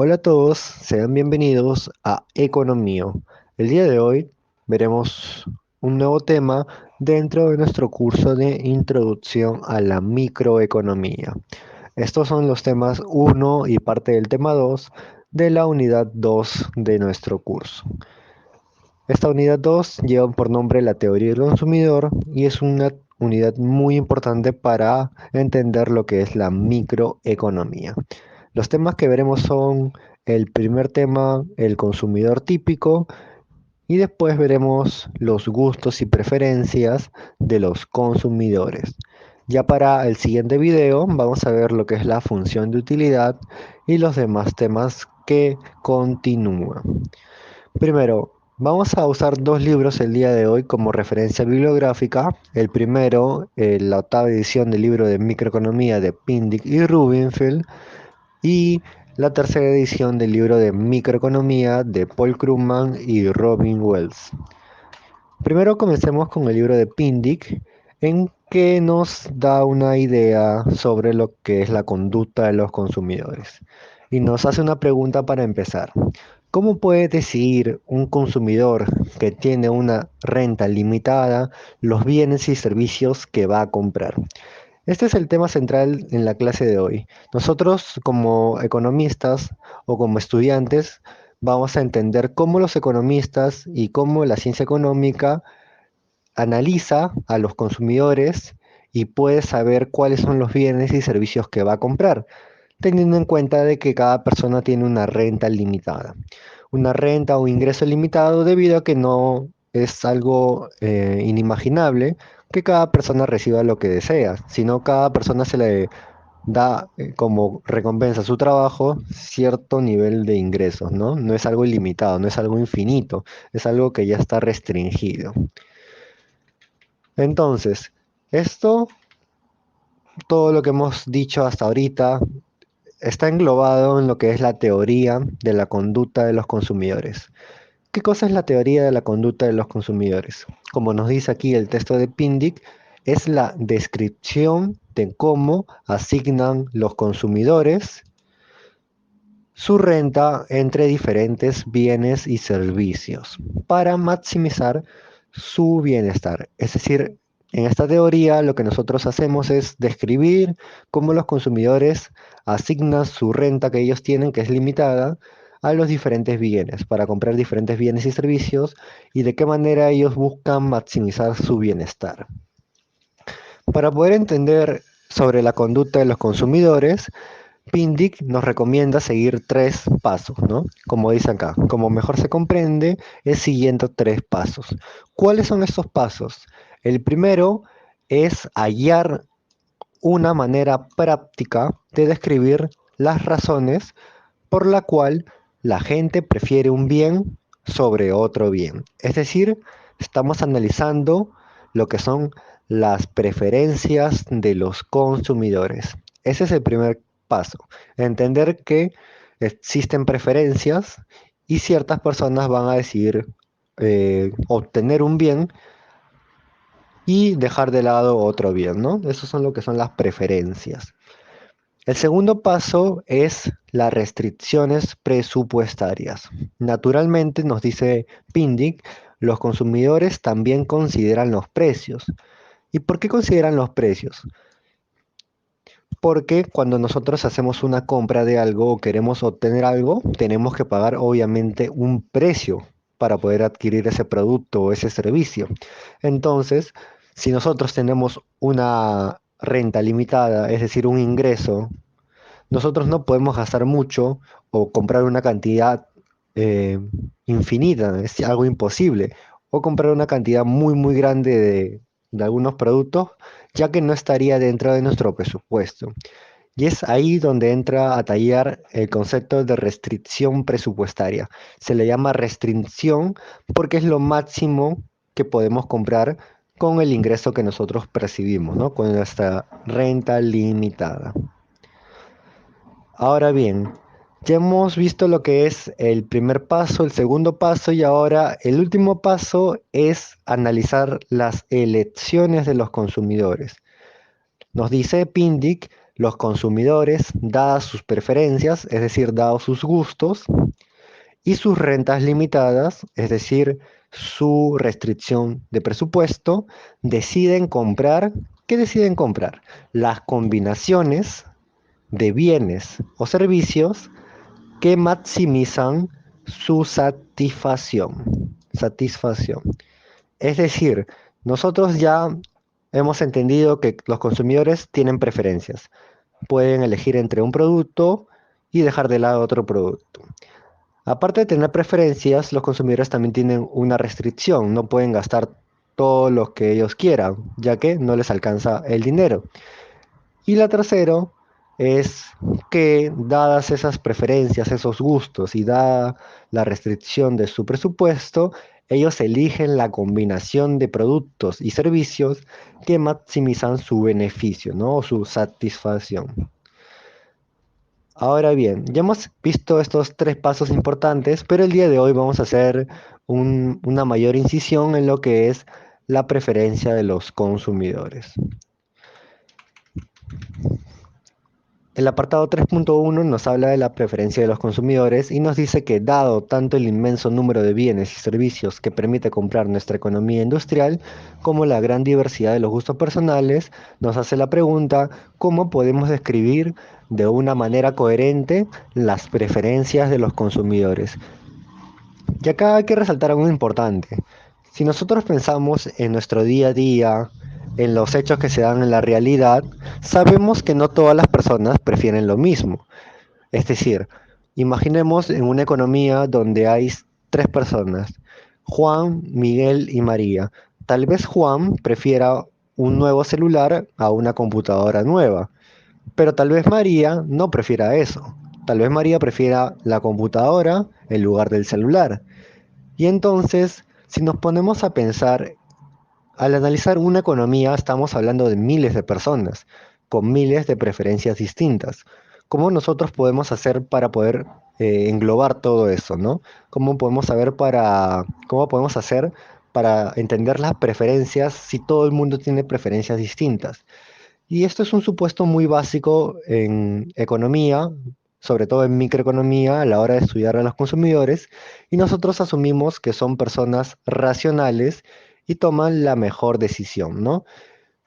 Hola a todos, sean bienvenidos a Economía. El día de hoy veremos un nuevo tema dentro de nuestro curso de Introducción a la Microeconomía. Estos son los temas uno y parte del tema 2 de la unidad 2 de nuestro curso. Esta unidad 2 lleva por nombre la teoría del consumidor y es una unidad muy importante para entender lo que es la microeconomía. Los temas que veremos son el primer tema, el consumidor típico, y después veremos los gustos y preferencias de los consumidores. Ya para el siguiente video vamos a ver lo que es la función de utilidad y los demás temas que continúan. Primero, vamos a usar dos libros el día de hoy como referencia bibliográfica. El primero, la octava edición del libro de microeconomía de Pindick y Rubinfield, y la tercera edición del libro de microeconomía de Paul Krugman y Robin Wells. Primero comencemos con el libro de Pindick, en que nos da una idea sobre lo que es la conducta de los consumidores. Y nos hace una pregunta para empezar. ¿Cómo puede decidir un consumidor que tiene una renta limitada los bienes y servicios que va a comprar? Este es el tema central en la clase de hoy. Nosotros como economistas o como estudiantes vamos a entender cómo los economistas y cómo la ciencia económica analiza a los consumidores y puede saber cuáles son los bienes y servicios que va a comprar, teniendo en cuenta de que cada persona tiene una renta limitada. Una renta o ingreso limitado debido a que no es algo inimaginable que cada persona reciba lo que desea, sino cada persona se le da como recompensa a su trabajo cierto nivel de ingresos, ¿no? No es algo ilimitado, no es algo infinito, es algo que ya está restringido. Entonces, esto, todo lo que hemos dicho hasta ahorita, está englobado en lo que es la teoría de la conducta de los consumidores. ¿Qué cosa es la teoría de la conducta de los consumidores? Como nos dice aquí el texto de Pindick, es la descripción de cómo asignan los consumidores su renta entre diferentes bienes y servicios para maximizar su bienestar. Es decir, en esta teoría lo que nosotros hacemos es describir cómo los consumidores asignan su renta que ellos tienen, que es limitada, a los diferentes bienes, para comprar diferentes bienes y servicios, y de qué manera ellos buscan maximizar su bienestar. Para poder entender sobre la conducta de los consumidores, Pindick nos recomienda seguir tres pasos, ¿no? Como dice acá, como mejor se comprende, es siguiendo tres pasos. ¿Cuáles son estos pasos? El primero es hallar una manera práctica de describir las razones por la cual la gente prefiere un bien sobre otro bien. Es decir, estamos analizando lo que son las preferencias de los consumidores. Ese es el primer paso. Entender que existen preferencias y ciertas personas van a decidir obtener un bien y dejar de lado otro bien, ¿no? Esos son lo que son las preferencias. El segundo paso es las restricciones presupuestarias. Naturalmente, nos dice Pindick, los consumidores también consideran los precios. ¿Y por qué consideran los precios? Porque cuando nosotros hacemos una compra de algo o queremos obtener algo, tenemos que pagar obviamente un precio para poder adquirir ese producto o ese servicio. Entonces, si nosotros tenemos una renta limitada, es decir, un ingreso, nosotros no podemos gastar mucho o comprar una cantidad eh, infinita, es algo imposible. O comprar una cantidad muy, muy grande de algunos productos, ya que no estaría dentro de nuestro presupuesto. Y es ahí donde entra a tallar el concepto de restricción presupuestaria. Se le llama restricción porque es lo máximo que podemos comprar con el ingreso que nosotros percibimos, ¿no? Con nuestra renta limitada. Ahora bien, ya hemos visto lo que es el primer paso, el segundo paso y ahora el último paso es analizar las elecciones de los consumidores. Nos dice Pindick, los consumidores, dadas sus preferencias, es decir, dados sus gustos, y sus rentas limitadas, es decir, su restricción de presupuesto, deciden comprar, ¿qué deciden comprar? Las combinaciones de bienes o servicios que maximizan su satisfacción. Es decir, nosotros ya hemos entendido que los consumidores tienen preferencias. Pueden elegir entre un producto y dejar de lado otro producto. Aparte de tener preferencias, los consumidores también tienen una restricción. No pueden gastar todo lo que ellos quieran, ya que no les alcanza el dinero. Y la tercera es que, dadas esas preferencias, esos gustos y dada la restricción de su presupuesto, ellos eligen la combinación de productos y servicios que maximizan su beneficio, ¿no? O su satisfacción. Ahora bien, ya hemos visto estos tres pasos importantes, pero el día de hoy vamos a hacer una mayor incisión en lo que es la preferencia de los consumidores. El apartado 3.1 nos habla de la preferencia de los consumidores y nos dice que dado tanto el inmenso número de bienes y servicios que permite comprar nuestra economía industrial, como la gran diversidad de los gustos personales, nos hace la pregunta, ¿cómo podemos describir de una manera coherente las preferencias de los consumidores? Y acá hay que resaltar algo importante. Si nosotros pensamos en nuestro día a día, en los hechos que se dan en la realidad, sabemos que no todas las personas prefieren lo mismo. Es decir, imaginemos en una economía donde hay tres personas, Juan, Miguel y María. Tal vez Juan prefiera un nuevo celular a una computadora nueva, pero tal vez María no prefiera eso. Tal vez María prefiera la computadora en lugar del celular. Y entonces, si nos ponemos a pensar, al analizar una economía, estamos hablando de miles de personas, con miles de preferencias distintas. ¿Cómo nosotros podemos hacer para poder englobar todo eso, ¿no? ¿Cómo podemos hacer para entender las preferencias si todo el mundo tiene preferencias distintas? Y esto es un supuesto muy básico en economía, sobre todo en microeconomía, a la hora de estudiar a los consumidores, y nosotros asumimos que son personas racionales y toman la mejor decisión, ¿no?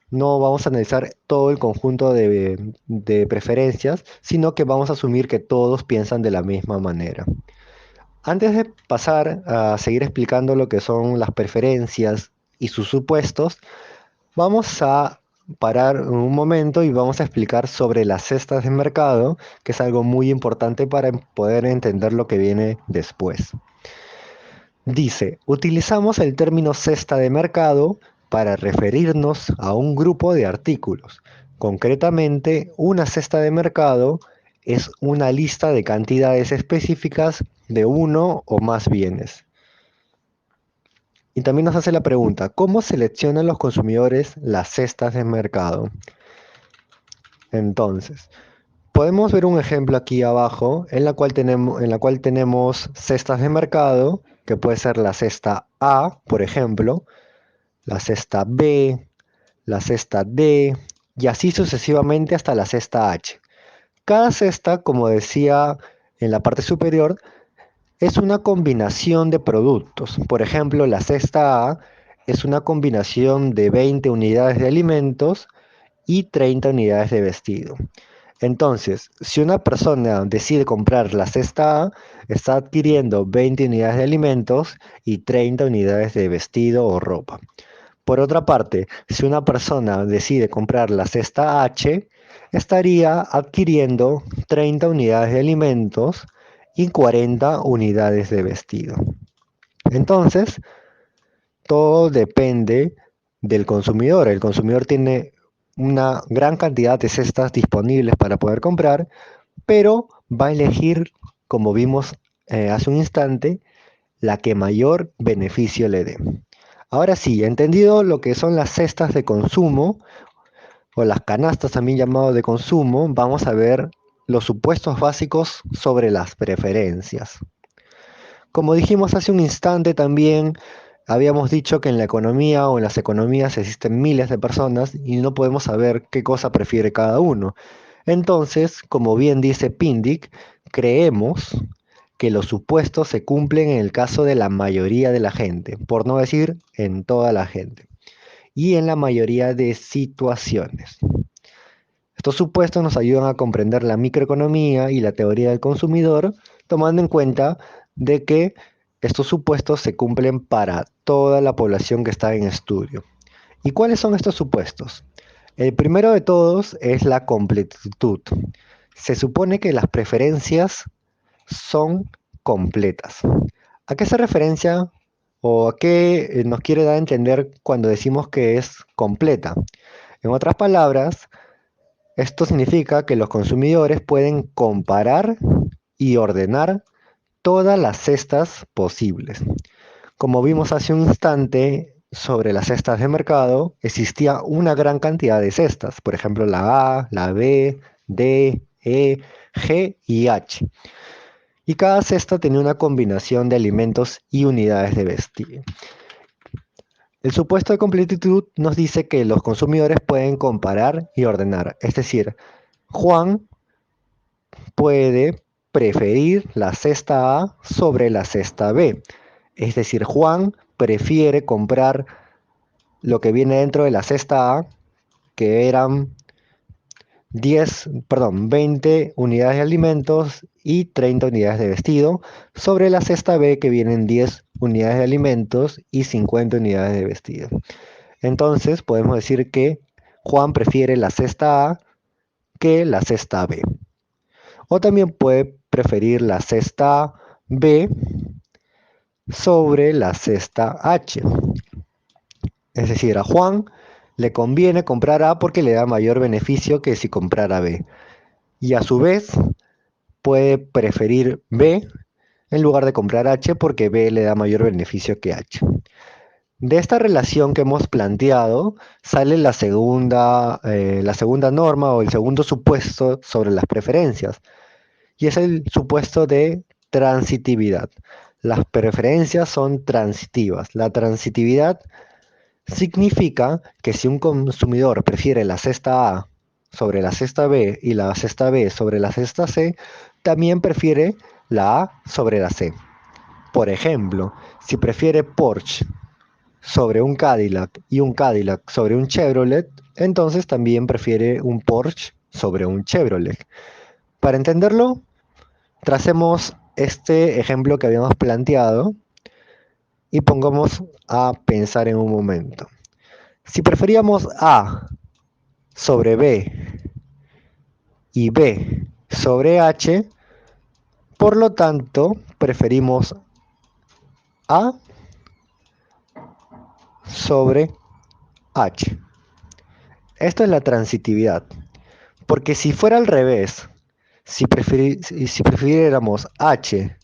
No vamos a analizar todo el conjunto de preferencias, sino que vamos a asumir que todos piensan de la misma manera. Antes de pasar a seguir explicando lo que son las preferencias y sus supuestos, vamos a parar un momento y vamos a explicar sobre las cestas de mercado, que es algo muy importante para poder entender lo que viene después. Dice, utilizamos el término cesta de mercado para referirnos a un grupo de artículos. Concretamente, una cesta de mercado es una lista de cantidades específicas de uno o más bienes. Y también nos hace la pregunta, ¿cómo seleccionan los consumidores las cestas de mercado? Entonces, podemos ver un ejemplo aquí abajo en la cual tenemos cestas de mercado, que puede ser la cesta A, por ejemplo, la cesta B, la cesta D, y así sucesivamente hasta la cesta H. Cada cesta, como decía en la parte superior, es una combinación de productos. Por ejemplo, la cesta A es una combinación de 20 unidades de alimentos y 30 unidades de vestido. Entonces, si una persona decide comprar la cesta A, está adquiriendo 20 unidades de alimentos y 30 unidades de vestido o ropa. Por otra parte, si una persona decide comprar la cesta H, estaría adquiriendo 30 unidades de alimentos y 40 unidades de vestido. Entonces, todo depende del consumidor. El consumidor tiene una gran cantidad de cestas disponibles para poder comprar, pero va a elegir, como vimos hace un instante, la que mayor beneficio le dé. Ahora sí, entendido lo que son las cestas de consumo o las canastas también llamado de consumo, vamos a ver los supuestos básicos sobre las preferencias. Como dijimos hace un instante también, habíamos dicho que en la economía o en las economías existen miles de personas y no podemos saber qué cosa prefiere cada uno. Entonces, como bien dice Pindic, creemos que los supuestos se cumplen en el caso de la mayoría de la gente, por no decir en toda la gente, y en la mayoría de situaciones. Estos supuestos nos ayudan a comprender la microeconomía y la teoría del consumidor, tomando en cuenta de que estos supuestos se cumplen para toda la población que está en estudio. ¿Y cuáles son estos supuestos? El primero de todos es la completitud. Se supone que las preferencias son completas. ¿A qué se referencia o a qué nos quiere dar a entender cuando decimos que es completa? En otras palabras, esto significa que los consumidores pueden comparar y ordenar todas las cestas posibles. Como vimos hace un instante sobre las cestas de mercado, existía una gran cantidad de cestas, por ejemplo la A, la B, D, E, G y H. Y cada cesta tenía una combinación de alimentos y unidades de vestir. El supuesto de completitud nos dice que los consumidores pueden comparar y ordenar, es decir, Juan puede preferir la cesta A sobre la cesta B. Es decir, Juan prefiere comprar lo que viene dentro de la cesta A, que eran 20 unidades de alimentos y 30 unidades de vestido, sobre la cesta B, que vienen 10 unidades de alimentos y 50 unidades de vestido. Entonces, podemos decir que Juan prefiere la cesta A que la cesta B. O también puede preferir la cesta B sobre la cesta H. Es decir, a Juan le conviene comprar A porque le da mayor beneficio que si comprara B. Y a su vez puede preferir B en lugar de comprar H porque B le da mayor beneficio que H. De esta relación que hemos planteado sale la segunda norma o el segundo supuesto sobre las preferencias. Y es el supuesto de transitividad. Las preferencias son transitivas. La transitividad significa que si un consumidor prefiere la cesta A sobre la cesta B y la cesta B sobre la cesta C, también prefiere la A sobre la C. Por ejemplo, si prefiere Porsche sobre un Cadillac y un Cadillac sobre un Chevrolet, entonces también prefiere un Porsche sobre un Chevrolet. Para entenderlo, tracemos este ejemplo que habíamos planteado y pongamos a pensar en un momento. Si preferíamos A sobre B y B sobre H, por lo tanto, preferimos A sobre H. Esto es la transitividad, porque si fuera al revés, si prefiriéramos H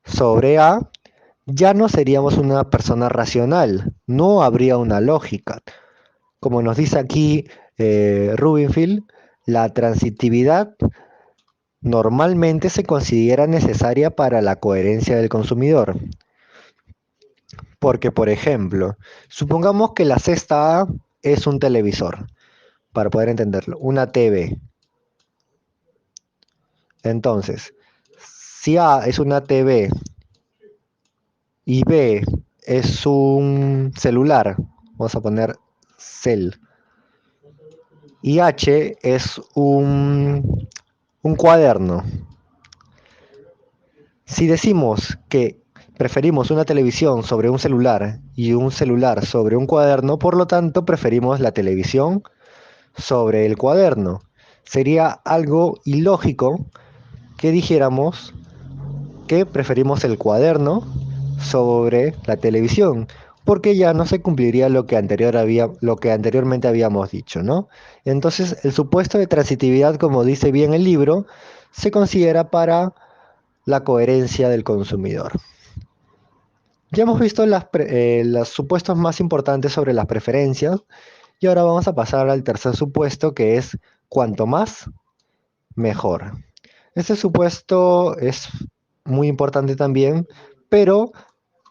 sobre A, ya no seríamos una persona racional, no habría una lógica. Como nos dice aquí Rubinfield, la transitividad normalmente se considera necesaria para la coherencia del consumidor. Porque, por ejemplo, supongamos que la cesta A es un televisor, para poder entenderlo, una TV. Entonces, si A es una TV y B es un celular, vamos a poner cel, y H es un cuaderno. Si decimos que preferimos una televisión sobre un celular y un celular sobre un cuaderno, por lo tanto preferimos la televisión sobre el cuaderno. Sería algo ilógico que dijéramos que preferimos el cuaderno sobre la televisión, porque ya no se cumpliría lo que anteriormente habíamos dicho, ¿no? Entonces, el supuesto de transitividad, como dice bien el libro, se considera para la coherencia del consumidor. Ya hemos visto los supuestos más importantes sobre las preferencias y ahora vamos a pasar al tercer supuesto, que es cuanto más, mejor. Este supuesto es muy importante también, pero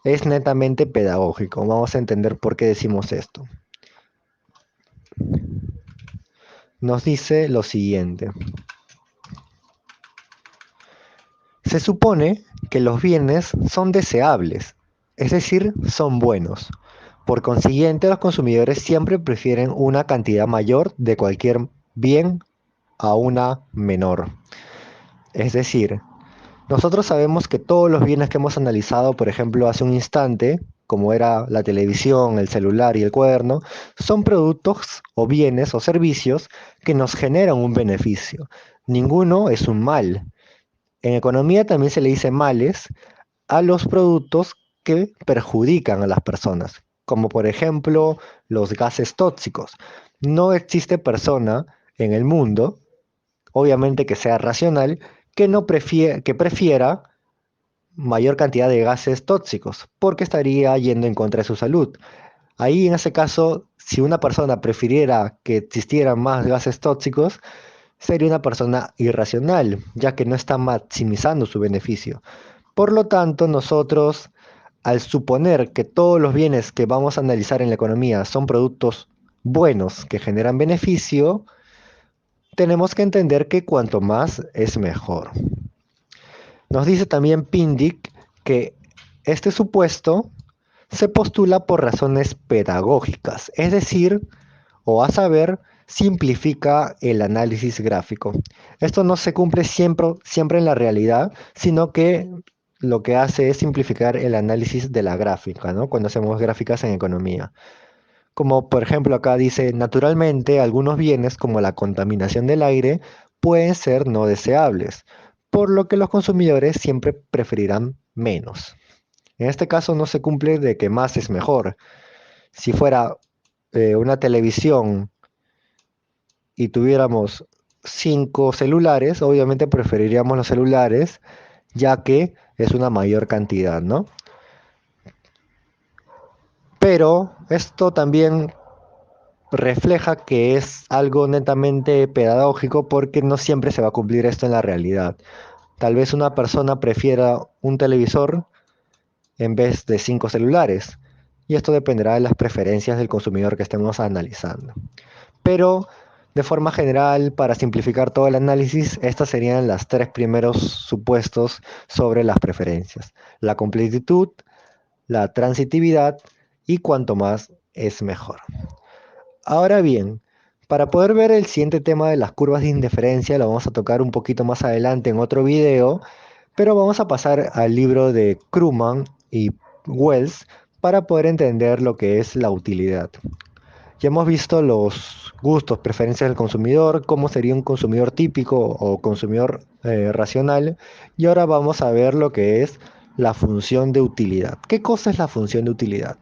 es netamente pedagógico. Vamos a entender por qué decimos esto. nos dice lo siguiente. Se supone que los bienes son deseables, es decir, son buenos. Por consiguiente, los consumidores siempre prefieren una cantidad mayor de cualquier bien a una menor. Es decir, nosotros sabemos que todos los bienes que hemos analizado, por ejemplo, hace un instante, como era la televisión, el celular y el cuaderno, son productos o bienes o servicios que nos generan un beneficio. Ninguno es un mal. En economía también se le dice males a los productos que perjudican a las personas, como por ejemplo los gases tóxicos. No existe persona en el mundo, obviamente que sea racional, que no que prefiera mayor cantidad de gases tóxicos, porque estaría yendo en contra de su salud. Ahí, en ese caso, si una persona prefiriera que existieran más gases tóxicos, sería una persona irracional, ya que no está maximizando su beneficio. Por lo tanto, nosotros, al suponer que todos los bienes que vamos a analizar en la economía son productos buenos que generan beneficio, tenemos que entender que cuanto más es mejor. Nos dice también Pindick que este supuesto se postula por razones pedagógicas, es decir, o a saber, simplifica el análisis gráfico. Esto no se cumple siempre en la realidad, sino que lo que hace es simplificar el análisis de la gráfica, ¿no? Cuando hacemos gráficas en economía. Como por ejemplo acá dice, naturalmente algunos bienes como la contaminación del aire pueden ser no deseables, por lo que los consumidores siempre preferirán menos. En este caso no se cumple de que más es mejor. Si fuera una televisión y tuviéramos 5 celulares, obviamente preferiríamos los celulares, ya que es una mayor cantidad, ¿no? Pero esto también refleja que es algo netamente pedagógico porque no siempre se va a cumplir esto en la realidad. Tal vez una persona prefiera un televisor en vez de 5 celulares, y esto dependerá de las preferencias del consumidor que estemos analizando. Pero de forma general, para simplificar todo el análisis, estas serían las 3 primeros supuestos sobre las preferencias: la completitud, la transitividad y cuanto más es mejor. Ahora bien, para poder ver el siguiente tema de las curvas de indiferencia, lo vamos a tocar un poquito más adelante en otro video, pero vamos a pasar al libro de Krugman y Wells para poder entender lo que es la utilidad. Ya hemos visto los gustos, preferencias del consumidor, cómo sería un consumidor típico o consumidor racional, y ahora vamos a ver lo que es la función de utilidad. ¿Qué cosa es la función de utilidad?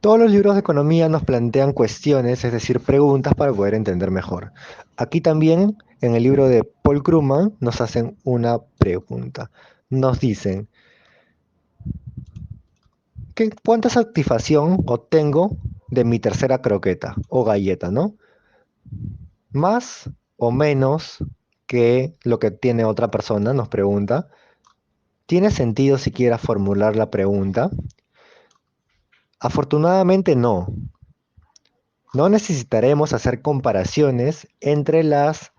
Todos los libros de economía nos plantean cuestiones, es decir, preguntas para poder entender mejor. Aquí también, en el libro de Paul Krugman, nos hacen una pregunta. Nos dicen, ¿cuánta satisfacción obtengo de mi tercera croqueta o galleta, ¿no? ¿Más o menos que lo que tiene otra persona? Nos pregunta. ¿Tiene sentido siquiera formular la pregunta? Afortunadamente no. No necesitaremos hacer comparaciones entre las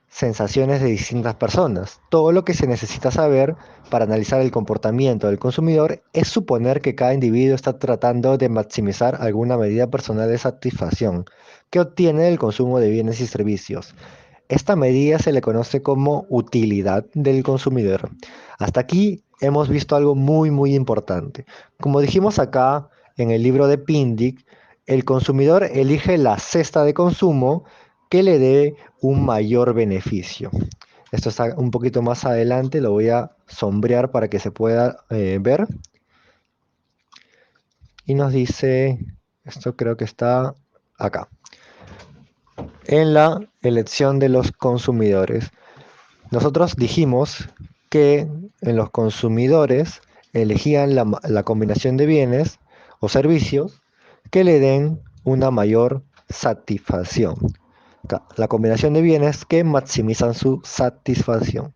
sensaciones de distintas personas. Todo lo que se necesita saber para analizar el comportamiento del consumidor es suponer que cada individuo está tratando de maximizar alguna medida personal de satisfacción que obtiene del consumo de bienes y servicios. Esta medida se le conoce como utilidad del consumidor. Hasta aquí hemos visto algo muy importante. Como dijimos acá en el libro de Pindick, el consumidor elige la cesta de consumo que le dé un mayor beneficio. Esto está un poquito más adelante, lo voy a sombrear para que se pueda ver. Y nos dice, esto creo que está acá, en la elección de los consumidores. Nosotros dijimos que en los consumidores elegían la combinación de bienes o servicios que le den una mayor satisfacción. La combinación de bienes que maximizan su satisfacción.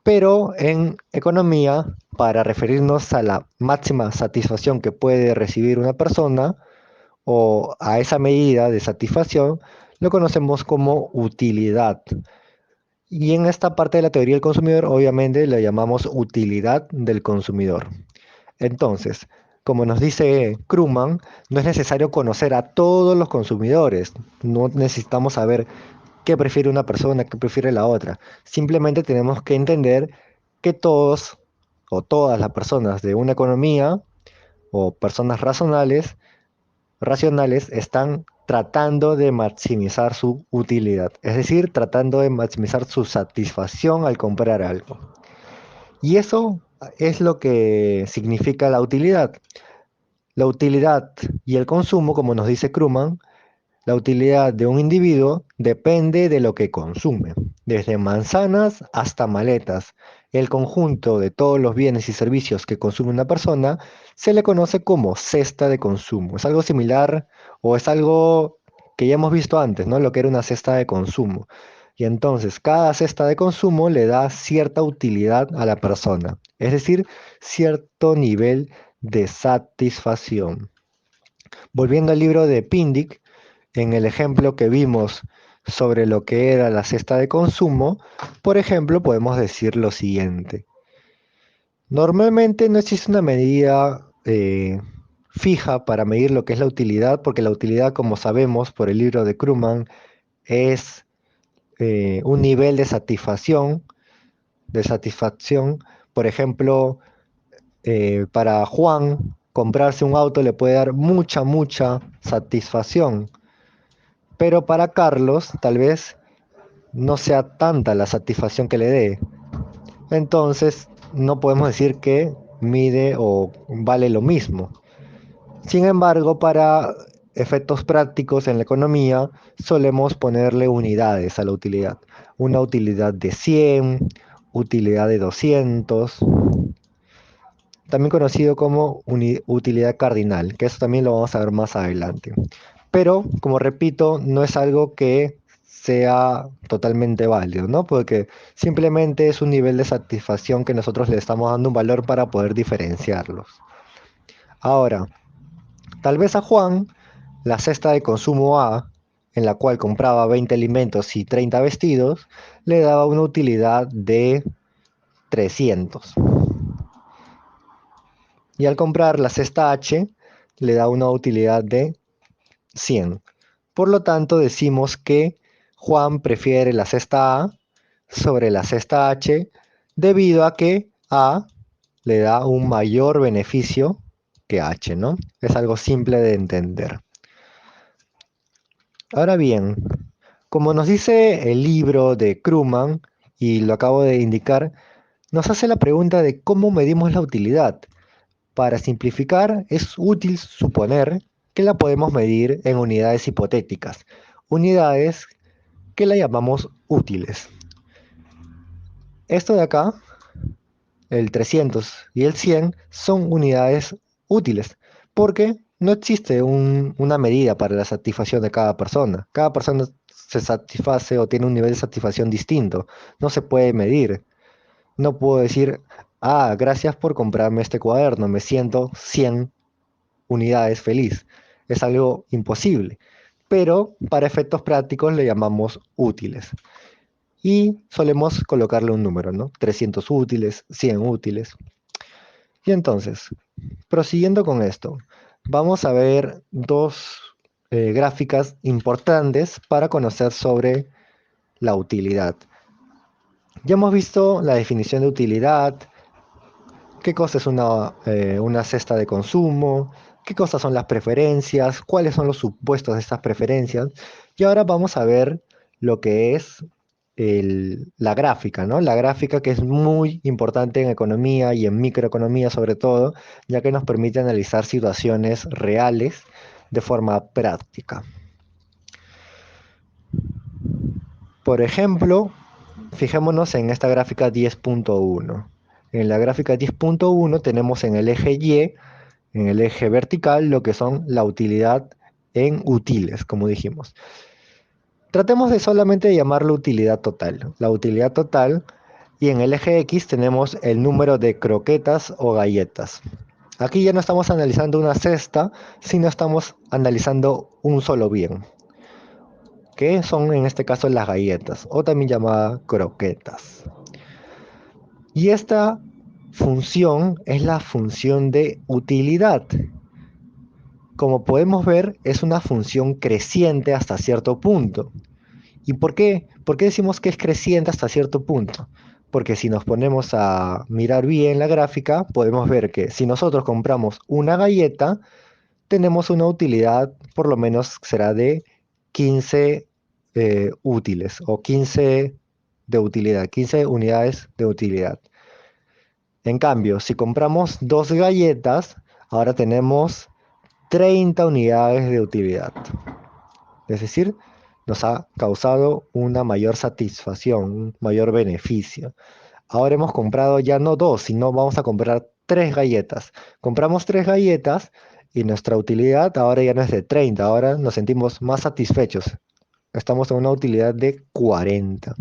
Pero en economía, para referirnos a la máxima satisfacción que puede recibir una persona o a esa medida de satisfacción lo conocemos como utilidad. Y en esta parte de la teoría del consumidor, obviamente, le llamamos utilidad del consumidor. Entonces, como nos dice Krugman, no es necesario conocer a todos los consumidores. No necesitamos saber qué prefiere una persona, qué prefiere la otra. Simplemente tenemos que entender que todos o todas las personas de una economía o personas racionales están tratando de maximizar su utilidad, es decir, tratando de maximizar su satisfacción al comprar algo. Y eso es lo que significa la utilidad. La utilidad y el consumo, como nos dice Krugman, la utilidad de un individuo depende de lo que consume, desde manzanas hasta maletas. El conjunto de todos los bienes y servicios que consume una persona se le conoce como cesta de consumo. Es algo similar o es algo que ya hemos visto antes, ¿no? Lo que era una cesta de consumo. Y entonces cada cesta de consumo le da cierta utilidad a la persona, es decir, cierto nivel de satisfacción. Volviendo al libro de Pindick, en el ejemplo que vimos sobre lo que era la cesta de consumo, por ejemplo, podemos decir lo siguiente. Normalmente no existe una medida fija para medir lo que es la utilidad, porque la utilidad, como sabemos por el libro de Krugman, es un nivel de satisfacción. Por ejemplo, para Juan, comprarse un auto le puede dar mucha satisfacción. Pero para Carlos, tal vez no sea tanta la satisfacción que le dé. Entonces, no podemos decir que mide o vale lo mismo. Sin embargo, para efectos prácticos en la economía, solemos ponerle unidades a la utilidad. Una utilidad de 100, utilidad de 200, también conocido como utilidad cardinal, que eso también lo vamos a ver más adelante. Pero, como repito, no es algo que sea totalmente válido, ¿no? Porque simplemente es un nivel de satisfacción que nosotros le estamos dando un valor para poder diferenciarlos. Ahora, tal vez a Juan, la cesta de consumo A, en la cual compraba 20 alimentos y 30 vestidos, le daba una utilidad de 300. Y al comprar la cesta H, le da una utilidad de 100. Por lo tanto, decimos que Juan prefiere la cesta A sobre la cesta H debido a que A le da un mayor beneficio que H, ¿no? Es algo simple de entender. Ahora bien, como nos dice el libro de Krugman, y lo acabo de indicar, nos hace la pregunta de cómo medimos la utilidad. Para simplificar, es útil suponer que la podemos medir en unidades hipotéticas, unidades que la llamamos útiles. Esto de acá, el 300 y el 100, son unidades útiles, porque no existe una medida para la satisfacción de cada persona. Cada persona se satisface o tiene un nivel de satisfacción distinto. No se puede medir. No puedo decir, gracias por comprarme este cuaderno, me siento 100 unidades feliz. Es algo imposible, pero para efectos prácticos le llamamos útiles. Y solemos colocarle un número, ¿no? 300 útiles, 100 útiles. Y entonces, prosiguiendo con esto, vamos a ver dos gráficas importantes para conocer sobre la utilidad. Ya hemos visto la definición de utilidad, qué cosa es una cesta de consumo, qué cosas son las preferencias, cuáles son los supuestos de estas preferencias. Y ahora vamos a ver lo que es la gráfica, ¿no? La gráfica que es muy importante en economía y en microeconomía sobre todo, ya que nos permite analizar situaciones reales de forma práctica. Por ejemplo, fijémonos en esta gráfica 10.1. En la gráfica 10.1 tenemos en el eje Y, en el eje vertical, lo que son la utilidad en útiles, como dijimos. Tratemos de solamente llamarlo utilidad total. La utilidad total, y en el eje X tenemos el número de croquetas o galletas. Aquí ya no estamos analizando una cesta, sino estamos analizando un solo bien, que son en este caso las galletas, o también llamadas croquetas. Y esta función es la función de utilidad. Como podemos ver, es una función creciente hasta cierto punto. ¿Y por qué? ¿Por qué decimos que es creciente hasta cierto punto? Porque si nos ponemos a mirar bien la gráfica, podemos ver que si nosotros compramos una galleta, tenemos una utilidad, por lo menos será de 15 útiles o 15 de utilidad, 15 unidades de utilidad. En cambio, si compramos dos galletas, ahora tenemos 30 unidades de utilidad. Es decir, nos ha causado una mayor satisfacción, un mayor beneficio. Ahora hemos comprado ya no dos, sino vamos a comprar tres galletas. Compramos tres galletas y nuestra utilidad ahora ya no es de 30, ahora nos sentimos más satisfechos. Estamos en una utilidad de 40.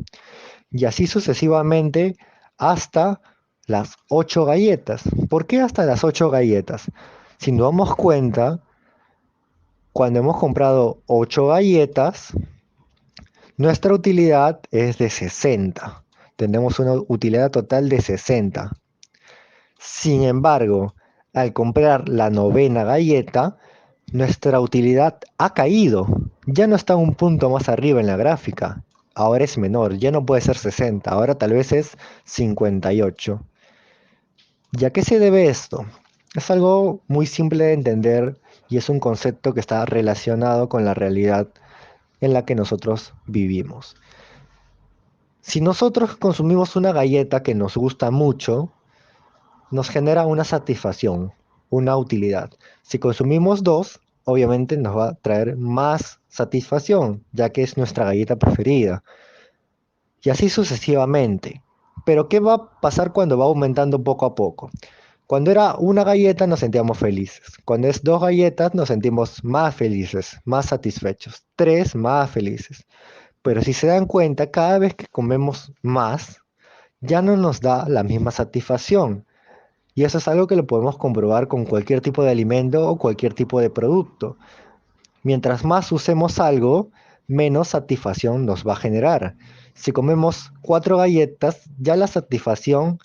Y así sucesivamente hasta las 8 galletas. ¿Por qué hasta las 8 galletas? Si nos damos cuenta, cuando hemos comprado 8 galletas, nuestra utilidad es de 60. Tenemos una utilidad total de 60. Sin embargo, al comprar la novena galleta, nuestra utilidad ha caído. Ya no está un punto más arriba en la gráfica. Ahora es menor, ya no puede ser 60, ahora tal vez es 58. ¿Y a qué se debe esto? Es algo muy simple de entender y es un concepto que está relacionado con la realidad en la que nosotros vivimos. Si nosotros consumimos una galleta que nos gusta mucho, nos genera una satisfacción, una utilidad. Si consumimos dos, obviamente nos va a traer más satisfacción, ya que es nuestra galleta preferida. Y así sucesivamente. Pero ¿qué va a pasar cuando va aumentando poco a poco? Cuando era una galleta nos sentíamos felices. Cuando es dos galletas nos sentimos más felices, más satisfechos. Tres más felices. Pero si se dan cuenta, cada vez que comemos más, ya no nos da la misma satisfacción. Y eso es algo que lo podemos comprobar con cualquier tipo de alimento o cualquier tipo de producto. Mientras más usemos algo, menos satisfacción nos va a generar. Si comemos cuatro galletas, ya la satisfacción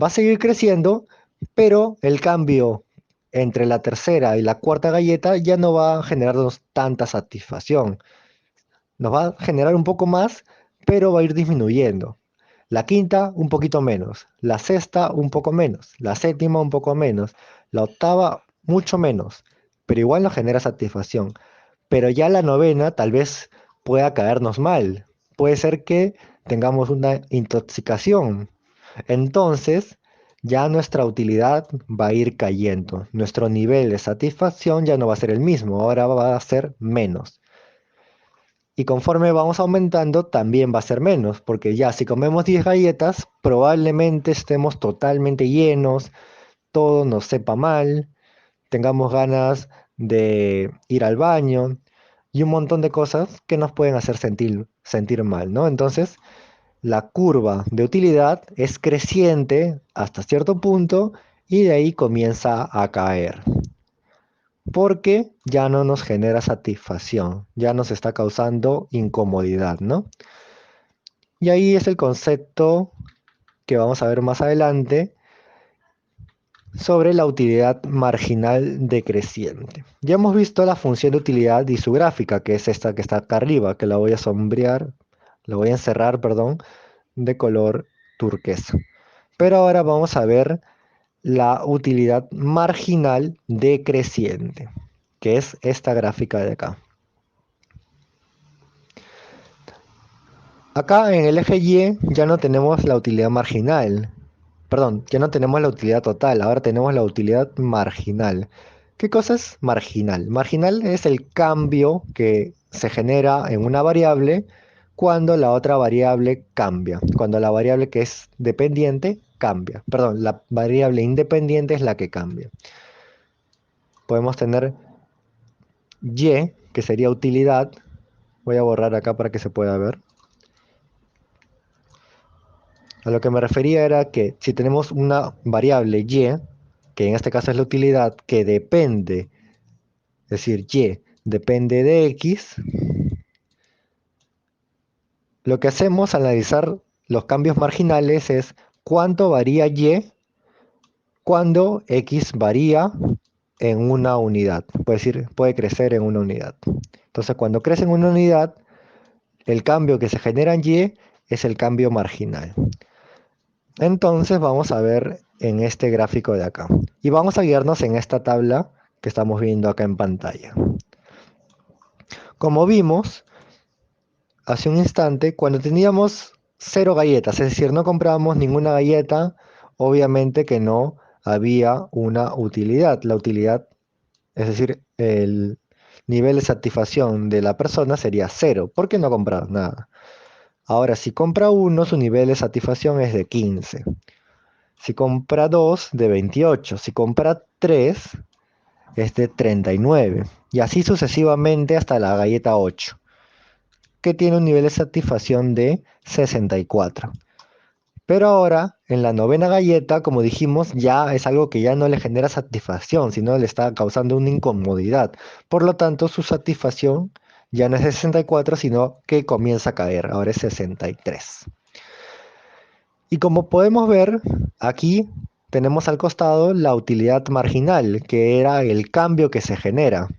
va a seguir creciendo, pero el cambio entre la tercera y la cuarta galleta ya no va a generarnos tanta satisfacción. Nos va a generar un poco más, pero va a ir disminuyendo. La quinta, un poquito menos. La sexta, un poco menos. La séptima, un poco menos. La octava, mucho menos. Pero igual nos genera satisfacción. Pero ya la novena tal vez pueda caernos mal. Puede ser que tengamos una intoxicación. Entonces, ya nuestra utilidad va a ir cayendo. Nuestro nivel de satisfacción ya no va a ser el mismo. Ahora va a ser menos. Y conforme vamos aumentando, también va a ser menos, porque ya si comemos 10 galletas, probablemente estemos totalmente llenos, todo nos sepa mal, tengamos ganas de ir al baño y un montón de cosas que nos pueden hacer sentir mal, ¿no? Entonces, la curva de utilidad es creciente hasta cierto punto y de ahí comienza a caer porque ya no nos genera satisfacción, ya nos está causando incomodidad, ¿no? Y ahí es el concepto que vamos a ver más adelante sobre la utilidad marginal decreciente. Ya hemos visto la función de utilidad y su gráfica, que es esta que está acá arriba, que la voy a sombrear, la voy a encerrar, perdón, de color turquesa. Pero ahora vamos a ver la utilidad marginal decreciente, que es esta gráfica de acá. Acá en el eje Y ya no tenemos la utilidad marginal. Perdón, ya no tenemos la utilidad total, ahora tenemos la utilidad marginal. ¿Qué cosa es marginal? Marginal es el cambio que se genera en una variable cuando la otra variable cambia. Cuando la variable que es dependiente cambia. Perdón, la variable independiente es la que cambia. Podemos tener Y, que sería utilidad. Voy a borrar acá para que se pueda ver. A lo que me refería era que si tenemos una variable y, que en este caso es la utilidad, que depende, es decir, y depende de x, lo que hacemos al analizar los cambios marginales es cuánto varía y cuando x varía en una unidad. Puede decir, puede crecer en una unidad. Entonces, cuando crece en una unidad, el cambio que se genera en y es el cambio marginal. Entonces, vamos a ver en este gráfico de acá. Y vamos a guiarnos en esta tabla que estamos viendo acá en pantalla. Como vimos hace un instante, cuando teníamos 0 galletas, es decir, no comprábamos ninguna galleta, obviamente que no había una utilidad. La utilidad, es decir, el nivel de satisfacción de la persona sería 0, porque no compraba nada. Ahora, si compra uno, su nivel de satisfacción es de 15. Si compra 2, de 28. Si compra 3, es de 39. Y así sucesivamente hasta la galleta 8, que tiene un nivel de satisfacción de 64. Pero ahora, en la novena galleta, como dijimos, ya es algo que ya no le genera satisfacción, sino le está causando una incomodidad. Por lo tanto, su satisfacción ya no es de 64, sino que comienza a caer. Ahora es 63. Y como podemos ver, aquí tenemos al costado la utilidad marginal, que era el cambio que se genera.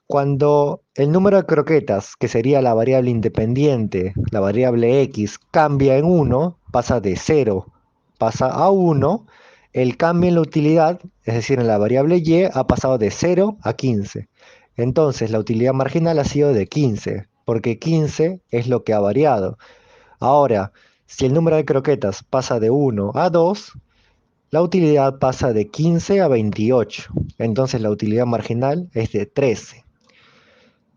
Cuando el número de croquetas, que sería la variable independiente, la variable x, cambia en 1, pasa de 0, pasa a 1, el cambio en la utilidad, es decir, en la variable y, ha pasado de 0 a 15. Entonces, la utilidad marginal ha sido de 15, porque 15 es lo que ha variado. Ahora, si el número de croquetas pasa de 1 a 2, la utilidad pasa de 15 a 28. Entonces, la utilidad marginal es de 13.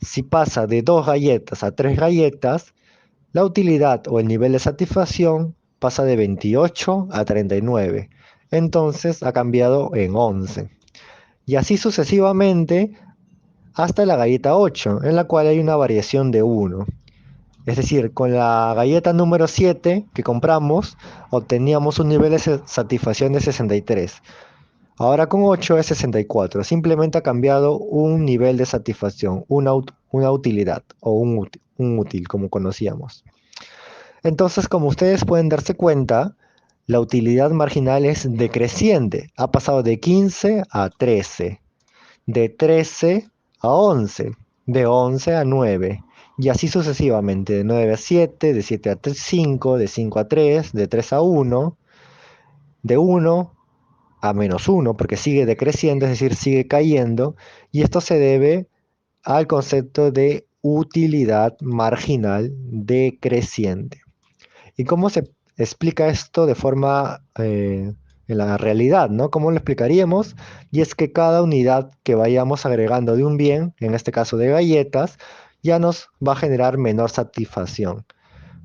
Si pasa de 2 galletas a 3 galletas, la utilidad o el nivel de satisfacción pasa de 28 a 39. Entonces ha cambiado en 11. Y así sucesivamente hasta la galleta 8, en la cual hay una variación de 1. Es decir, con la galleta número 7 que compramos, obteníamos un nivel de satisfacción de 63. Ahora con 8 es 64. Simplemente ha cambiado un nivel de satisfacción, una utilidad o un útil, como conocíamos. Entonces, como ustedes pueden darse cuenta, la utilidad marginal es decreciente. Ha pasado de 15 a 13, de 13 a 11, de 11 a 9, y así sucesivamente, de 9 a 7, de 7 a 5, de 5 a 3, de 3 a 1, de 1 a -1, porque sigue decreciendo, es decir, sigue cayendo, y esto se debe al concepto de utilidad marginal decreciente. ¿Y cómo se explica esto de forma en la realidad, ¿no? ¿Cómo lo explicaríamos? Y es que cada unidad que vayamos agregando de un bien, en este caso de galletas, ya nos va a generar menor satisfacción.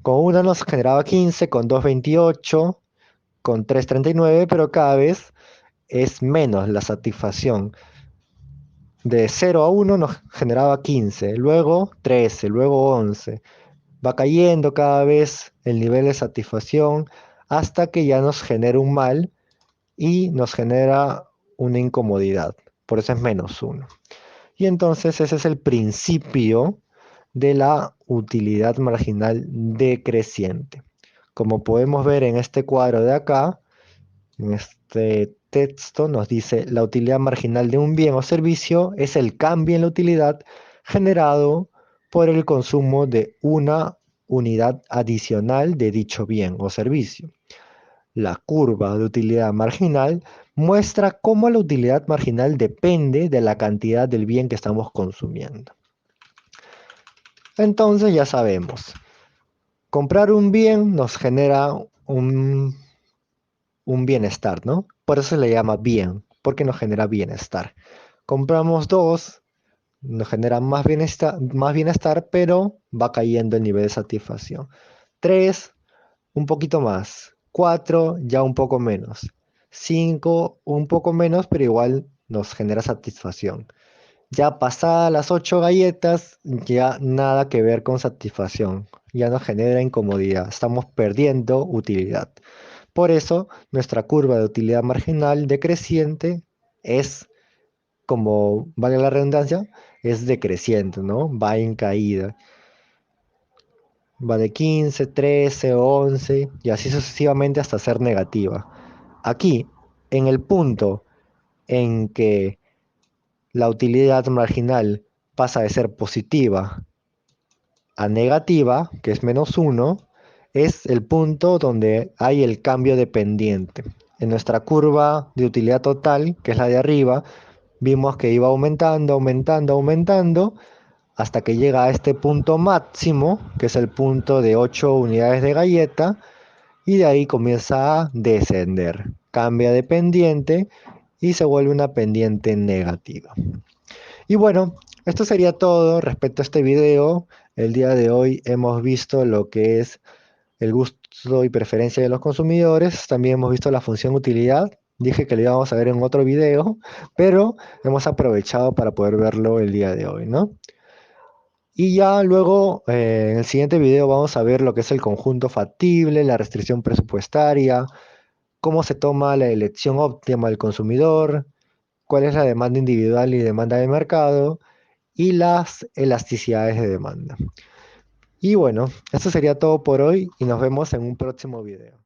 Con una nos generaba 15, con 2 28, con 3 39, pero cada vez es menos la satisfacción. De 0 a 1 nos generaba 15, luego 13, luego 11. Va cayendo cada vez el nivel de satisfacción hasta que ya nos genera un mal y nos genera una incomodidad. Por eso es -1. Y entonces ese es el principio de la utilidad marginal decreciente. Como podemos ver en este cuadro de acá, en este texto nos dice la utilidad marginal de un bien o servicio es el cambio en la utilidad generado por el consumo de una unidad adicional de dicho bien o servicio. La curva de utilidad marginal muestra cómo la utilidad marginal depende de la cantidad del bien que estamos consumiendo. Entonces ya sabemos, comprar un bien nos genera un bienestar, ¿no? Por eso se le llama bien, porque nos genera bienestar. Compramos dos, nos genera más bienestar, pero va cayendo el nivel de satisfacción. Tres, un poquito más. Cuatro, ya un poco menos. Cinco, un poco menos, pero igual nos genera satisfacción. Ya pasadas las 8 galletas, ya nada que ver con satisfacción. Ya nos genera incomodidad. Estamos perdiendo utilidad. Por eso, nuestra curva de utilidad marginal decreciente es, como vale la redundancia, es decreciente, ¿no? Va en caída. Va de 15, 13, 11 y así sucesivamente hasta ser negativa. Aquí, en el punto en que la utilidad marginal pasa de ser positiva a negativa, que es -1, es el punto donde hay el cambio de pendiente. En nuestra curva de utilidad total, que es la de arriba, vimos que iba aumentando, aumentando, aumentando, hasta que llega a este punto máximo, que es el punto de 8 unidades de galleta, y de ahí comienza a descender. Cambia de pendiente y se vuelve una pendiente negativa. Y bueno, esto sería todo respecto a este video. El día de hoy hemos visto lo que es el gusto y preferencia de los consumidores. También hemos visto la función utilidad. Dije que lo íbamos a ver en otro video, pero hemos aprovechado para poder verlo el día de hoy, ¿no? Y ya luego, en el siguiente video vamos a ver lo que es el conjunto factible, la restricción presupuestaria, cómo se toma la elección óptima del consumidor, cuál es la demanda individual y demanda de mercado, y las elasticidades de demanda. Y bueno, eso sería todo por hoy y nos vemos en un próximo video.